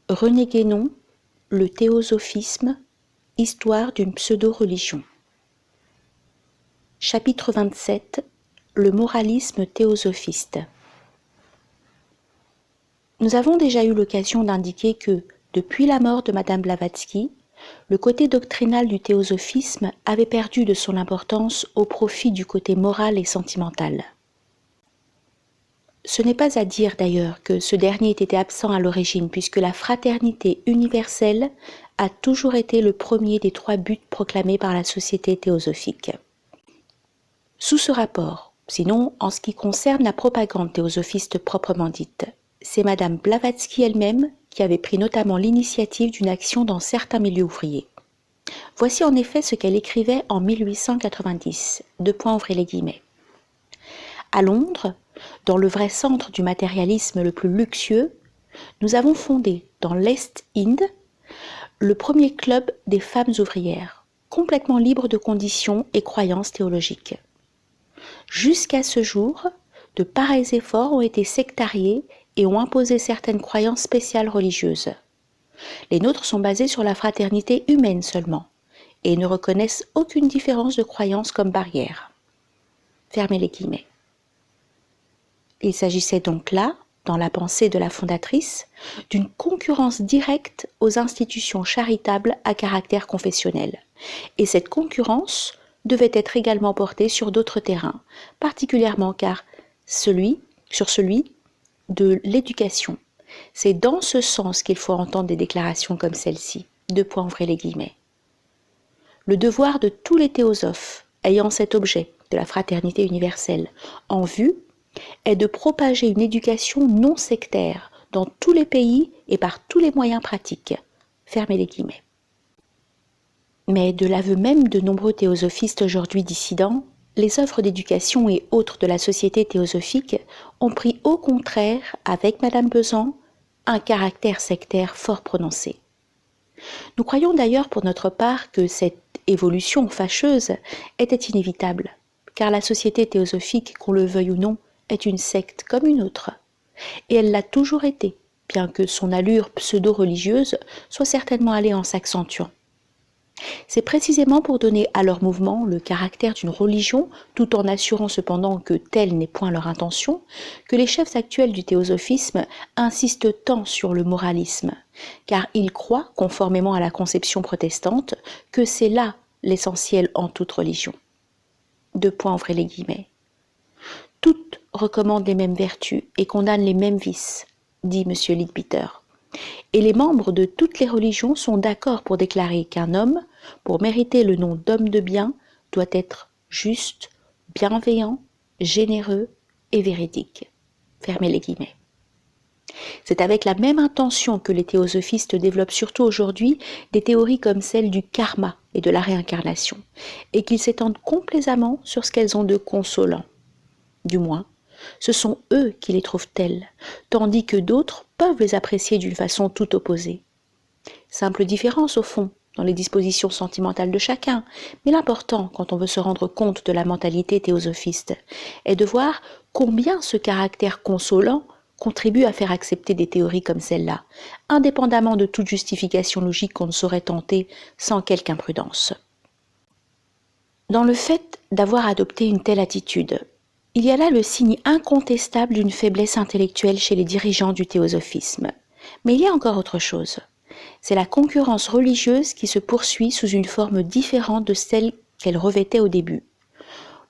René Guénon, le théosophisme, histoire d'une pseudo-religion. Chapitre 27. Le moralisme théosophiste. Nous avons déjà eu l'occasion d'indiquer que, depuis la mort de Madame Blavatsky, le côté doctrinal du théosophisme avait perdu de son importance au profit du côté moral et sentimental. Ce n'est pas à dire d'ailleurs que ce dernier était absent à l'origine, puisque la fraternité universelle a toujours été le premier des 3 buts proclamés par la société théosophique. Sous ce rapport, sinon en ce qui concerne la propagande théosophiste proprement dite, c'est Madame Blavatsky elle-même qui avait pris notamment l'initiative d'une action dans certains milieux ouvriers. Voici en effet ce qu'elle écrivait en 1890, ouvrez les guillemets. À Londres, dans le vrai centre du matérialisme le plus luxueux, nous avons fondé dans l'Est End le premier club des femmes ouvrières, complètement libre de conditions et croyances théologiques. Jusqu'à ce jour, de pareils efforts ont été sectariés et ont imposé certaines croyances spéciales religieuses. Les nôtres sont basés sur la fraternité humaine seulement, et ne reconnaissent aucune différence de croyance comme barrière. Fermez les guillemets. Il s'agissait donc là, dans la pensée de la fondatrice, d'une concurrence directe aux institutions charitables à caractère confessionnel. Et cette concurrence devait être également portée sur d'autres terrains, particulièrement sur celui de l'éducation. C'est dans ce sens qu'il faut entendre des déclarations comme celle-ci. Ouvrez les guillemets. Le devoir de tous les théosophes ayant cet objet de la fraternité universelle en vue est de propager une éducation non sectaire dans tous les pays et par tous les moyens pratiques. Fermez les guillemets. Mais de l'aveu même de nombreux théosophistes aujourd'hui dissidents, les œuvres d'éducation et autres de la société théosophique ont pris au contraire, avec Madame Besant, un caractère sectaire fort prononcé. Nous croyons d'ailleurs pour notre part que cette évolution fâcheuse était inévitable, car la société théosophique, qu'on le veuille ou non, est une secte comme une autre. Et elle l'a toujours été, bien que son allure pseudo-religieuse soit certainement allée en s'accentuant. C'est précisément pour donner à leur mouvement le caractère d'une religion, tout en assurant cependant que telle n'est point leur intention, que les chefs actuels du théosophisme insistent tant sur le moralisme, car ils croient, conformément à la conception protestante, que c'est là l'essentiel en toute religion. Ouvrez les guillemets. Toutes recommandent les mêmes vertus et condamnent les mêmes vices, dit M. Leadbeater. Et les membres de toutes les religions sont d'accord pour déclarer qu'un homme, pour mériter le nom d'homme de bien, doit être juste, bienveillant, généreux et véridique. Fermez les guillemets. C'est avec la même intention que les théosophistes développent surtout aujourd'hui des théories comme celle du karma et de la réincarnation, et qu'ils s'étendent complaisamment sur ce qu'elles ont de consolant. Du moins, ce sont eux qui les trouvent telles, tandis que d'autres peuvent les apprécier d'une façon tout opposée. Simple différence au fond, dans les dispositions sentimentales de chacun, mais l'important, quand on veut se rendre compte de la mentalité théosophiste, est de voir combien ce caractère consolant contribue à faire accepter des théories comme celle-là, indépendamment de toute justification logique qu'on ne saurait tenter sans quelque imprudence. Dans le fait d'avoir adopté une telle attitude, il y a là le signe incontestable d'une faiblesse intellectuelle chez les dirigeants du théosophisme. Mais il y a encore autre chose. C'est la concurrence religieuse qui se poursuit sous une forme différente de celle qu'elle revêtait au début.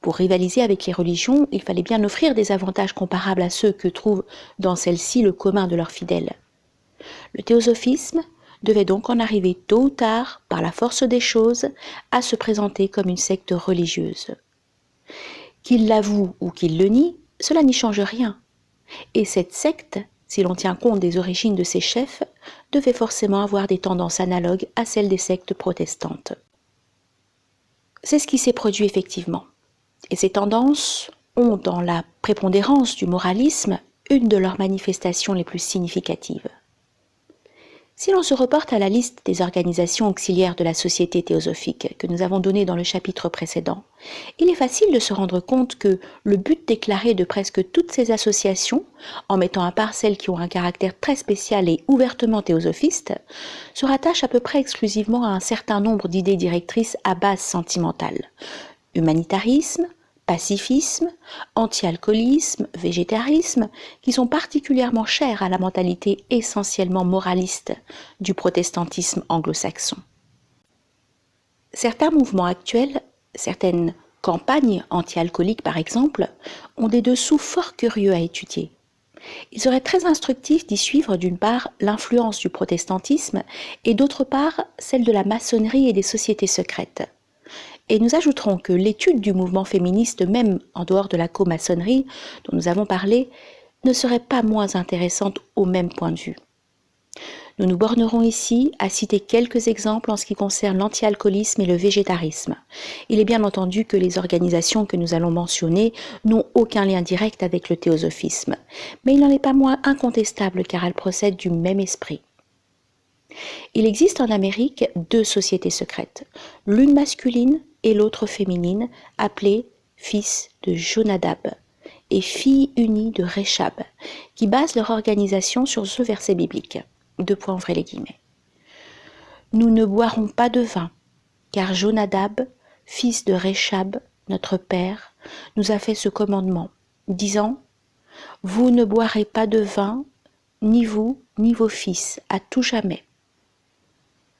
Pour rivaliser avec les religions, il fallait bien offrir des avantages comparables à ceux que trouve dans celle-ci le commun de leurs fidèles. Le théosophisme devait donc en arriver tôt ou tard, par la force des choses, à se présenter comme une secte religieuse. Qu'il l'avoue ou qu'il le nie, cela n'y change rien. Et cette secte, si l'on tient compte des origines de ses chefs, devait forcément avoir des tendances analogues à celles des sectes protestantes. C'est ce qui s'est produit effectivement. Et ces tendances ont, dans la prépondérance du moralisme, une de leurs manifestations les plus significatives. Si l'on se reporte à la liste des organisations auxiliaires de la Société théosophique que nous avons donnée dans le chapitre précédent, il est facile de se rendre compte que le but déclaré de presque toutes ces associations, en mettant à part celles qui ont un caractère très spécial et ouvertement théosophiste, se rattache à peu près exclusivement à un certain nombre d'idées directrices à base sentimentale. Humanitarisme, pacifisme, anti-alcoolisme, végétarisme, qui sont particulièrement chers à la mentalité essentiellement moraliste du protestantisme anglo-saxon. Certains mouvements actuels, certaines campagnes anti-alcooliques par exemple, ont des dessous fort curieux à étudier. Il serait très instructif d'y suivre d'une part l'influence du protestantisme et d'autre part celle de la maçonnerie et des sociétés secrètes. Et nous ajouterons que l'étude du mouvement féministe, même en dehors de la co-maçonnerie dont nous avons parlé, ne serait pas moins intéressante au même point de vue. Nous nous bornerons ici à citer quelques exemples en ce qui concerne l'anti-alcoolisme et le végétarisme. Il est bien entendu que les organisations que nous allons mentionner n'ont aucun lien direct avec le théosophisme, mais il n'en est pas moins incontestable car elles procèdent du même esprit. Il existe en Amérique 2 sociétés secrètes, l'une masculine et l'autre féminine, appelées Fils de Jonadab et Filles unies de Réchab, qui basent leur organisation sur ce verset biblique. Ouvrez les guillemets. Nous ne boirons pas de vin, car Jonadab, fils de Réchab, notre père, nous a fait ce commandement, disant : Vous ne boirez pas de vin, ni vous, ni vos fils, à tout jamais.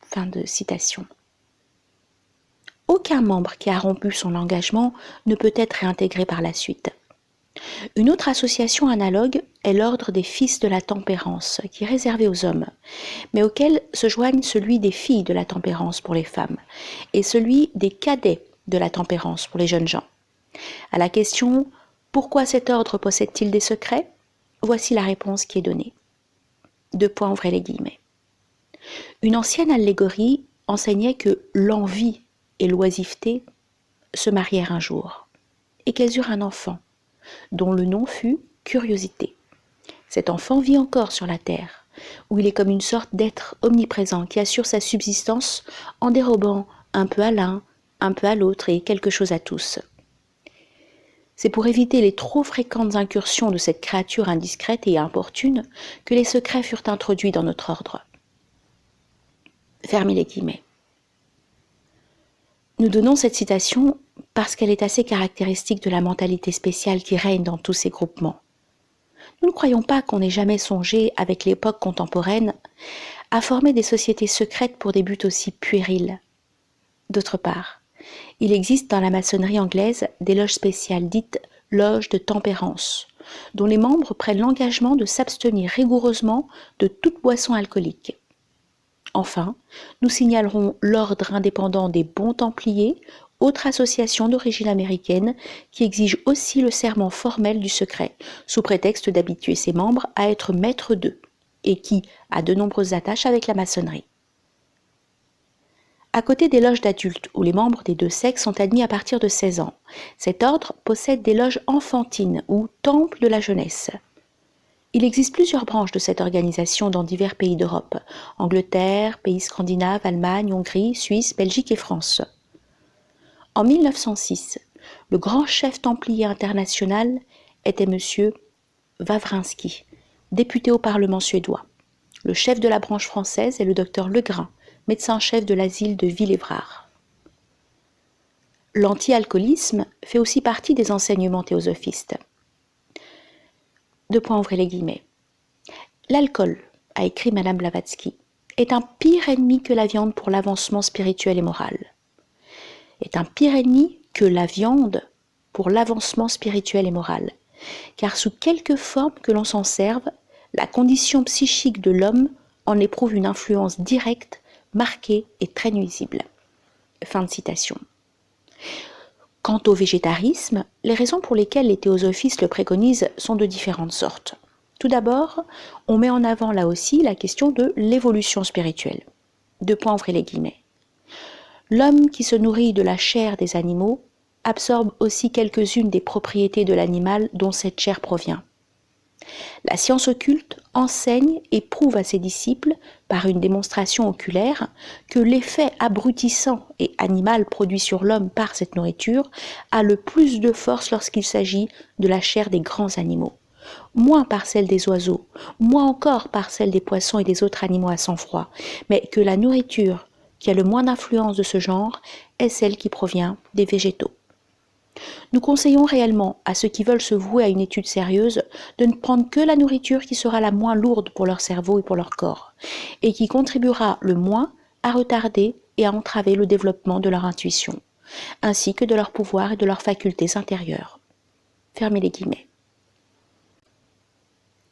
Fin de citation. Aucun membre qui a rompu son engagement ne peut être réintégré par la suite. Une autre association analogue est l'ordre des fils de la tempérance, qui est réservé aux hommes, mais auquel se joignent celui des filles de la tempérance pour les femmes et celui des cadets de la tempérance pour les jeunes gens. À la question « Pourquoi cet ordre possède-t-il des secrets ?», voici la réponse qui est donnée. Ouvrez les guillemets. Une ancienne allégorie enseignait que l'envie et l'oisiveté se marièrent un jour, et qu'elles eurent un enfant, dont le nom fut Curiosité. Cet enfant vit encore sur la terre, où il est comme une sorte d'être omniprésent qui assure sa subsistance en dérobant un peu à l'un, un peu à l'autre et quelque chose à tous. C'est pour éviter les trop fréquentes incursions de cette créature indiscrète et importune que les secrets furent introduits dans notre ordre. Fermez les guillemets. Nous donnons cette citation parce qu'elle est assez caractéristique de la mentalité spéciale qui règne dans tous ces groupements. Nous ne croyons pas qu'on ait jamais songé, avec l'époque contemporaine, à former des sociétés secrètes pour des buts aussi puérils. D'autre part, il existe dans la maçonnerie anglaise des loges spéciales dites loges de tempérance, dont les membres prennent l'engagement de s'abstenir rigoureusement de toute boisson alcoolique. Enfin, nous signalerons l'ordre indépendant des bons templiers, autre association d'origine américaine qui exige aussi le serment formel du secret, sous prétexte d'habituer ses membres à être maîtres d'eux, et qui a de nombreuses attaches avec la maçonnerie. À côté des loges d'adultes, où les membres des 2 sexes sont admis à partir de 16 ans, cet ordre possède des loges enfantines ou temples de la jeunesse. Il existe plusieurs branches de cette organisation dans divers pays d'Europe, Angleterre, pays scandinaves, Allemagne, Hongrie, Suisse, Belgique et France. En 1906, le grand chef templier international était M. Wawrinski, député au Parlement suédois. Le chef de la branche française est le docteur Legrain, médecin-chef de l'asile de Villévrard. L'anti-alcoolisme fait aussi partie des enseignements théosophistes. Ouvrez les guillemets. L'alcool, a écrit Madame Blavatsky, est un pire ennemi que la viande pour l'avancement spirituel et moral. Est un pire ennemi que la viande pour l'avancement spirituel et moral, car sous quelque forme que l'on s'en serve, la condition psychique de l'homme en éprouve une influence directe, marquée et très nuisible. Fin de citation. Quant au végétarisme, les raisons pour lesquelles les théosophistes le préconisent sont de différentes sortes. Tout d'abord, on met en avant là aussi la question de l'évolution spirituelle. Ouvrez les guillemets. L'homme qui se nourrit de la chair des animaux absorbe aussi quelques-unes des propriétés de l'animal dont cette chair provient. La science occulte enseigne et prouve à ses disciples, par une démonstration oculaire, que l'effet abrutissant et animal produit sur l'homme par cette nourriture a le plus de force lorsqu'il s'agit de la chair des grands animaux, moins par celle des oiseaux, moins encore par celle des poissons et des autres animaux à sang froid, mais que la nourriture qui a le moins d'influence de ce genre est celle qui provient des végétaux. Nous conseillons réellement à ceux qui veulent se vouer à une étude sérieuse de ne prendre que la nourriture qui sera la moins lourde pour leur cerveau et pour leur corps, et qui contribuera le moins à retarder et à entraver le développement de leur intuition, ainsi que de leur pouvoir et de leurs facultés intérieures. Fermez les guillemets.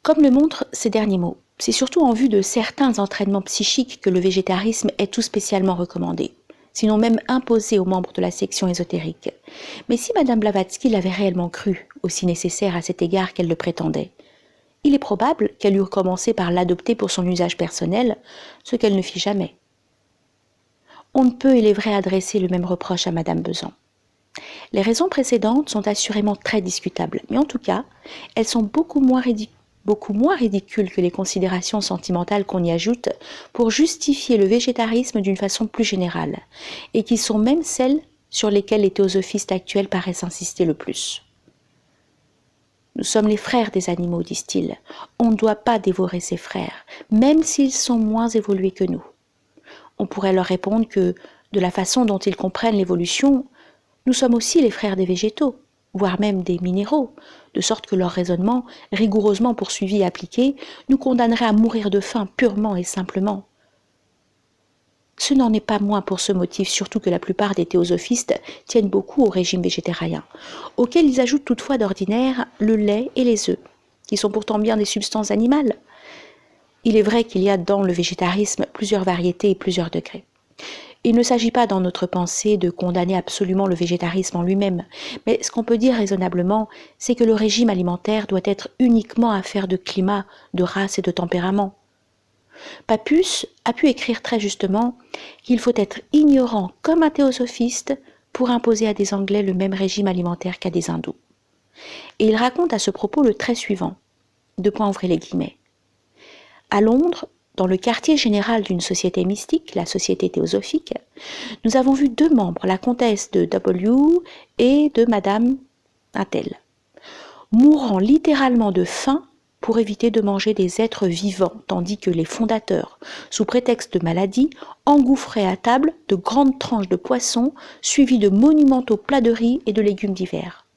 Comme le montrent ces derniers mots, c'est surtout en vue de certains entraînements psychiques que le végétarisme est tout spécialement recommandé, sinon même imposé aux membres de la section ésotérique. Mais si Madame Blavatsky l'avait réellement cru, aussi nécessaire à cet égard qu'elle le prétendait, il est probable qu'elle eût commencé par l'adopter pour son usage personnel, ce qu'elle ne fit jamais. On ne peut, il est vrai, adresser le même reproche à Madame Besan. Les raisons précédentes sont assurément très discutables, mais en tout cas, elles sont beaucoup moins ridicules que les considérations sentimentales qu'on y ajoute pour justifier le végétarisme d'une façon plus générale, et qui sont même celles sur lesquelles les théosophistes actuels paraissent insister le plus. Nous sommes les frères des animaux, disent-ils. On ne doit pas dévorer ses frères, même s'ils sont moins évolués que nous. On pourrait leur répondre que, de la façon dont ils comprennent l'évolution, nous sommes aussi les frères des végétaux, voire même des minéraux, de sorte que leur raisonnement, rigoureusement poursuivi et appliqué, nous condamnerait à mourir de faim purement et simplement. Ce n'en est pas moins pour ce motif, surtout que la plupart des théosophistes tiennent beaucoup au régime végétarien, auquel ils ajoutent toutefois d'ordinaire le lait et les œufs, qui sont pourtant bien des substances animales. Il est vrai qu'il y a dans le végétarisme plusieurs variétés et plusieurs degrés. Il ne s'agit pas dans notre pensée de condamner absolument le végétarisme en lui-même, mais ce qu'on peut dire raisonnablement, c'est que le régime alimentaire doit être uniquement affaire de climat, de race et de tempérament. Pappus a pu écrire très justement qu'il faut être ignorant comme un théosophiste pour imposer à des Anglais le même régime alimentaire qu'à des hindous. Et il raconte à ce propos le trait suivant, ouvrez les guillemets. À Londres, dans le quartier général d'une société mystique, la Société théosophique, nous avons vu 2 membres, la comtesse de W et de Madame Intel, mourant littéralement de faim pour éviter de manger des êtres vivants, tandis que les fondateurs, sous prétexte de maladie, engouffraient à table de grandes tranches de poisson, suivies de monumentaux plats de riz et de légumes divers.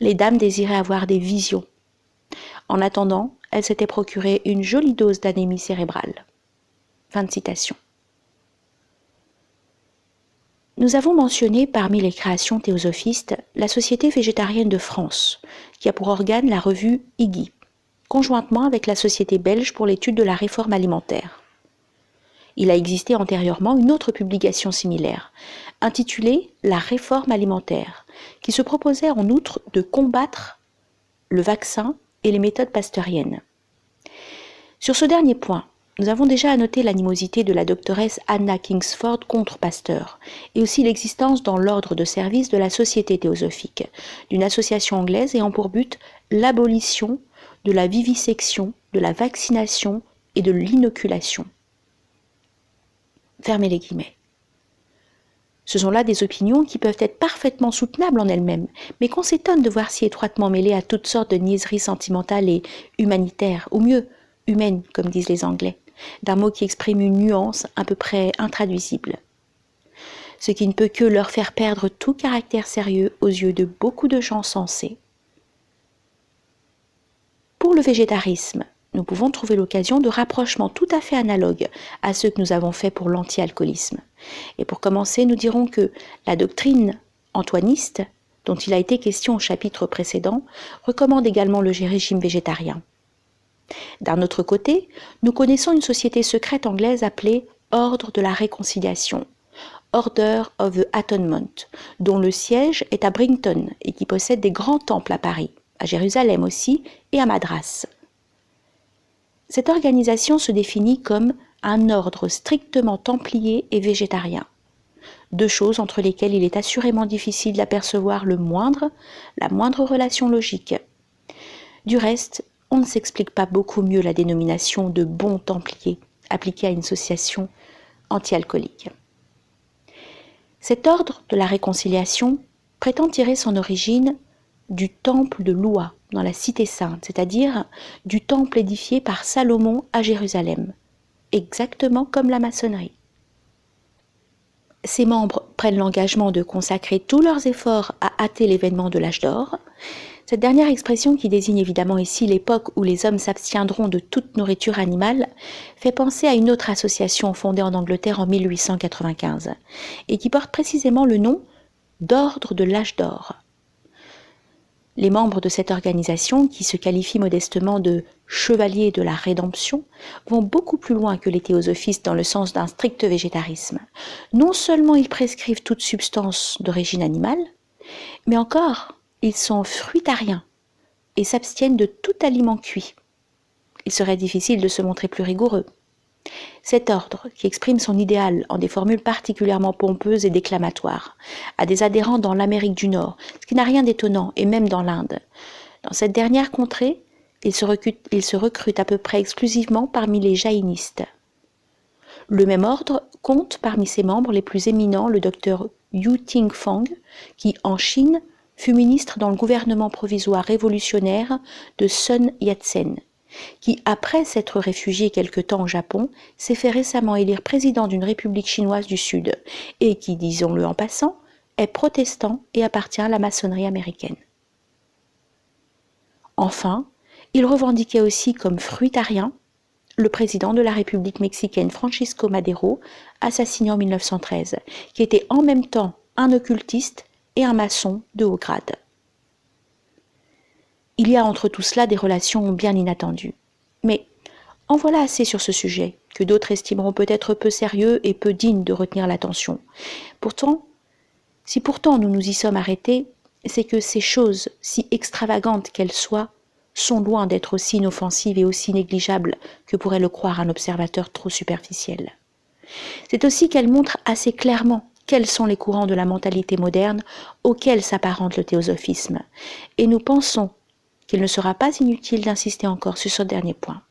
Les dames désiraient avoir des visions. En attendant, elles s'étaient procuré une jolie dose d'anémie cérébrale. Fin de citation. Nous avons mentionné parmi les créations théosophistes la Société végétarienne de France, qui a pour organe la revue IGI, conjointement avec la Société belge pour l'étude de la réforme alimentaire. Il a existé antérieurement une autre publication similaire, intitulée La réforme alimentaire, qui se proposait en outre de combattre le vaccin et les méthodes pasteuriennes. Sur ce dernier point, nous avons déjà annoté l'animosité de la doctoresse Anna Kingsford contre Pasteur, et aussi l'existence dans l'ordre de service de la Société théosophique, d'une association anglaise ayant pour but l'abolition de la vivisection, de la vaccination et de l'inoculation. Fermez les guillemets. Ce sont là des opinions qui peuvent être parfaitement soutenables en elles-mêmes, mais qu'on s'étonne de voir si étroitement mêlées à toutes sortes de niaiseries sentimentales et humanitaires, ou mieux, humaines, comme disent les Anglais, d'un mot qui exprime une nuance à peu près intraduisible. Ce qui ne peut que leur faire perdre tout caractère sérieux aux yeux de beaucoup de gens sensés. Pour le végétarisme, nous pouvons trouver l'occasion de rapprochements tout à fait analogues à ceux que nous avons faits pour l'anti-alcoolisme. Et pour commencer, nous dirons que la doctrine antoiniste, dont il a été question au chapitre précédent, recommande également le régime végétarien. D'un autre côté, nous connaissons une société secrète anglaise appelée Ordre de la Réconciliation, Order of the Atonement, dont le siège est à Brighton et qui possède des grands temples à Paris, à Jérusalem aussi et à Madras. Cette organisation se définit comme un ordre strictement templier et végétarien, 2 choses entre lesquelles il est assurément difficile d'apercevoir la moindre relation logique. Du reste, on ne s'explique pas beaucoup mieux la dénomination de bons templiers appliquée à une association anti-alcoolique. Cet ordre de la réconciliation prétend tirer son origine du temple de Loua dans la Cité Sainte, c'est-à-dire du temple édifié par Salomon à Jérusalem, exactement comme la maçonnerie. Ses membres prennent l'engagement de consacrer tous leurs efforts à hâter l'événement de l'âge d'or. Cette dernière expression, qui désigne évidemment ici l'époque où les hommes s'abstiendront de toute nourriture animale, fait penser à une autre association fondée en Angleterre en 1895 et qui porte précisément le nom d'Ordre de l'âge d'or. Les membres de cette organisation, qui se qualifient modestement de chevaliers de la rédemption, vont beaucoup plus loin que les théosophistes dans le sens d'un strict végétarisme. Non seulement ils prescrivent toute substance d'origine animale, mais encore ils sont fruitariens et s'abstiennent de tout aliment cuit. Il serait difficile de se montrer plus rigoureux. Cet ordre, qui exprime son idéal en des formules particulièrement pompeuses et déclamatoires, a des adhérents dans l'Amérique du Nord, ce qui n'a rien d'étonnant, et même dans l'Inde. Dans cette dernière contrée, il se recrute à peu près exclusivement parmi les jaïnistes. Le même ordre compte parmi ses membres les plus éminents le docteur Yu Ting-fang, qui, en Chine, fut ministre dans le gouvernement provisoire révolutionnaire de Sun Yat-sen, qui, après s'être réfugié quelque temps au Japon, s'est fait récemment élire président d'une république chinoise du Sud, et qui, disons-le en passant, est protestant et appartient à la maçonnerie américaine. Enfin, il revendiquait aussi comme fruitarien le président de la République mexicaine Francisco Madero, assassiné en 1913, qui était en même temps un occultiste et un maçon de haut grade. Il y a entre tout cela des relations bien inattendues. Mais en voilà assez sur ce sujet, que d'autres estimeront peut-être peu sérieux et peu digne de retenir l'attention. Si pourtant nous nous y sommes arrêtés, c'est que ces choses, si extravagantes qu'elles soient, sont loin d'être aussi inoffensives et aussi négligeables que pourrait le croire un observateur trop superficiel. C'est aussi qu'elles montrent assez clairement quels sont les courants de la mentalité moderne auxquels s'apparente le théosophisme, et nous pensons qu'il ne sera pas inutile d'insister encore sur ce dernier point.